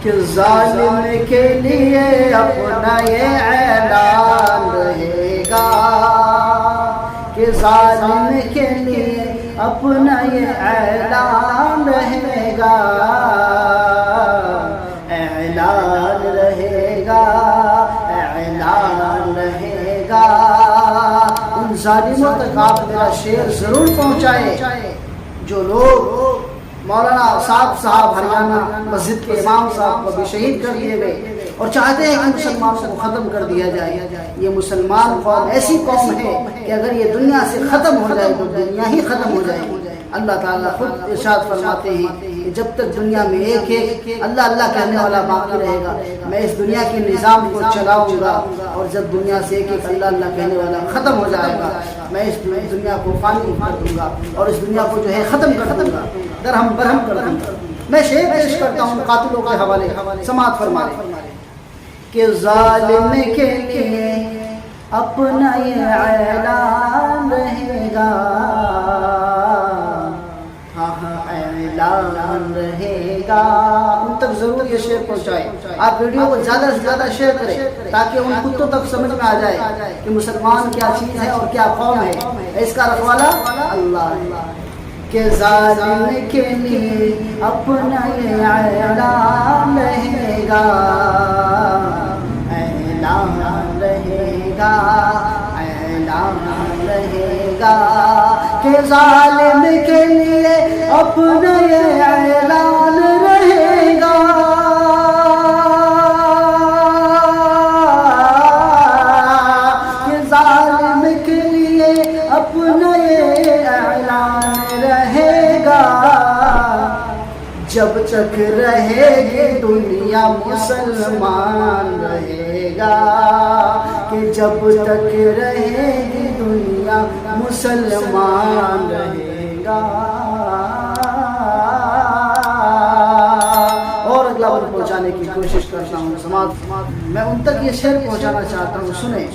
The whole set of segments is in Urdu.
کہ ظالم کے لیے اپنا یہ اعلان رہے گا، کہ ظالم کے لیے اپنا یہ اعلان رہے گا، اعلان رہے گا، اعلان رہے گا۔ ان ظالموں تک آپ میرا شعر ضرور پہنچائے جو لوگ مولانا صاحب ہریانہ مسجد کے امام صاحب کو بھی شہید کر دیے گئے اور چاہتے ہیں کہ مسلمانوں کو ختم کر دیا جائے۔ یہ مسلمان قوم ایسی قوم ہے کہ اگر یہ دنیا سے ختم ہو جائے تو دنیا ہی ختم ہو جائے گی۔ اللہ تعالیٰ خود ارشاد فرماتے ہیں کہ جب تک دنیا میں ایک اللہ اللہ کہنے والا باقی رہے گا، میں اس دنیا کے نظام کو چلاؤں گا، اور جب دنیا سے ایک اللہ اللہ کہنے والا ختم ہو جائے گا، میں اس دنیا کو فانی کر دوں گا اور اس دنیا کو جو ہے ختم کر دوں گا، درہم برہم کر دوں گا۔ میں شعر پیش کرتا ہوں قاتلوں کے حوالے، سماعت فرمائیں کہ ظالم کے لیے اپنا یہ اعلان رہے گا، اعلان رہے گا۔ ان تک ضرور یہ شعر پہنچائے، آپ ویڈیو کو زیادہ سے زیادہ شیئر کریں تاکہ ان کتوں تک سمجھ میں آ جائے کہ مسلمان کیا چیز ہے اور کیا قوم ہے۔ اس کا رکھوالا اللہ، کہ ظالم کے لیے اپنا یہ اعلان رہے گا، اعلان رہے گا، اعلان رہے گا، کہ ظالم کے لیے اپنا یہ اعلان رہے گا، کہ ظالم کے لیے اپنا یہ اعلان رہے گا۔ جب تک رہے گی دنیا مسلمان رہے گا، کہ جب تک رہے گی دنیا مسلمان رہے گا۔ اور اگلا وقت پہنچانے کی کوشش کرتا ہوں سماعت، میں ان تک یہ شعر پہنچانا چاہتا ہوں، سنیں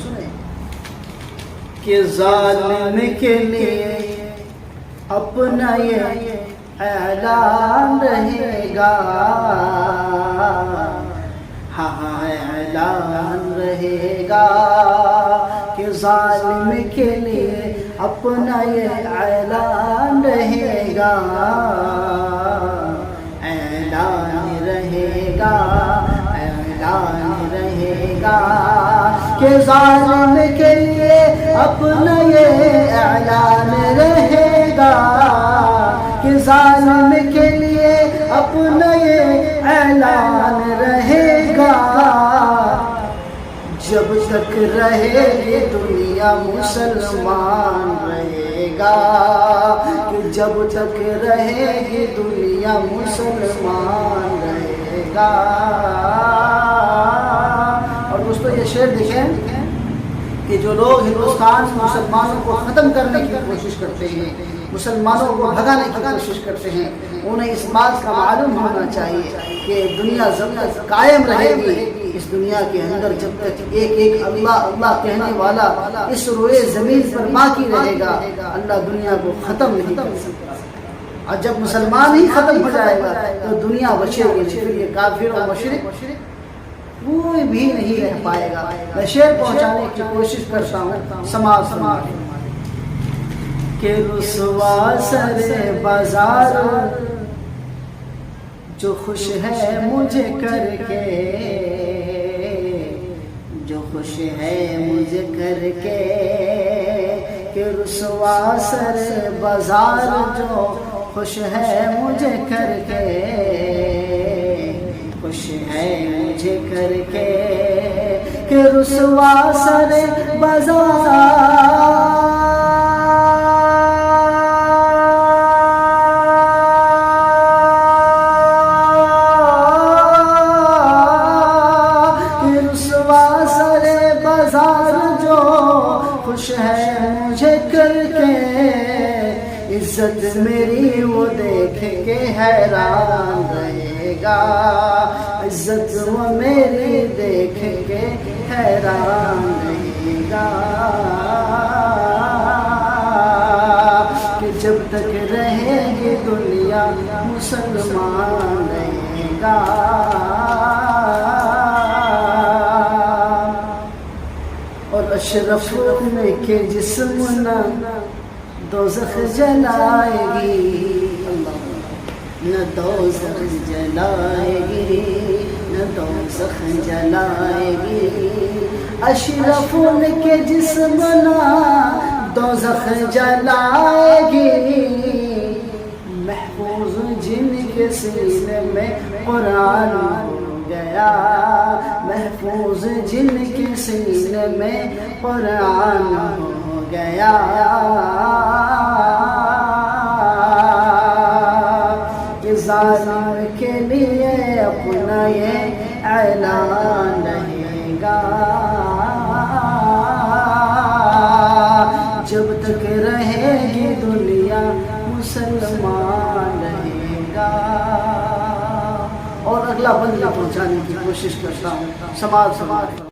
کہ ظالم کے لیے اپنا یہ اعلان رہے گا، ہاں اعلان رہے گا، کہ ظالم کے لیے اپنا یہ اعلان رہے گا، اعلان رہے گا، اعلان رہے گا، کہ ظالم کے لیے اپنا یہ اعلان رہے گا، کہ ظالم کے لیے اپنا یہ اعلان رہے گا۔ جب تک رہے گی دنیا مسلمان رہے گا، کہ جب تک رہے گی دنیا مسلمان رہے گا۔ اور دوستو یہ شعر دیکھیں کہ جو لوگ ہندوستان میں مسلمانوں کو ختم کرنے کی کوشش کرتے ہیں، مسلمانوں کو بھگانے کی کوشش کرتے ہیں، انہیں اس بات کا معلوم ہونا چاہیے کہ دنیا جب تک قائم رہے گی، اس دنیا کے اندر جب تک ایک اللہ اللہ کہنے والا اس روئے زمین پر باقی رہے گا، اللہ دنیا کو ختم نہیں کر سکتا۔ اور جب مسلمان ہی ختم ہو جائے گا تو دنیا بچے گی، پھر یہ کافر و مشرک کوئی بھی نہیں رہ پائے گا۔ میں شعر پہنچانے کی کوشش کرتا ہوں، سماعت کہ رسوا سر بازار جو خوش ہے مجھے کر کے، جو خوش ہے مجھے کر کے، کہ رسوا سر بازار جو خوش ہے مجھے کر کے، خوش ہے مجھے کر کے، کہ رسوا سر بازار عزت میری وہ دیکھ کے حیران رہے گا، عزت وہ میری دیکھ کے حیران رہے گا، کہ جب تک رہے گی دنیا مسلمان رہے گا۔ گا اور اشرف کے جسم نہ دوزخ جلائے گی نہ دوزخ جلائے گی نہ دوزخ جلائے گی اشرف کے جسم نہ دوزخ جلائے گی محفوظ جن کے سینے میں قرآن ہو گیا محفوظ جن کے سینے میں قرآن ہو گیا کہ ظالم کے لیے اپنا یہ اعلان رہے گا جب تک رہے گی دنیا مسلمان رہے گا اور اگلا بندہ پہنچانے کی کوشش کرتا ہوں سماج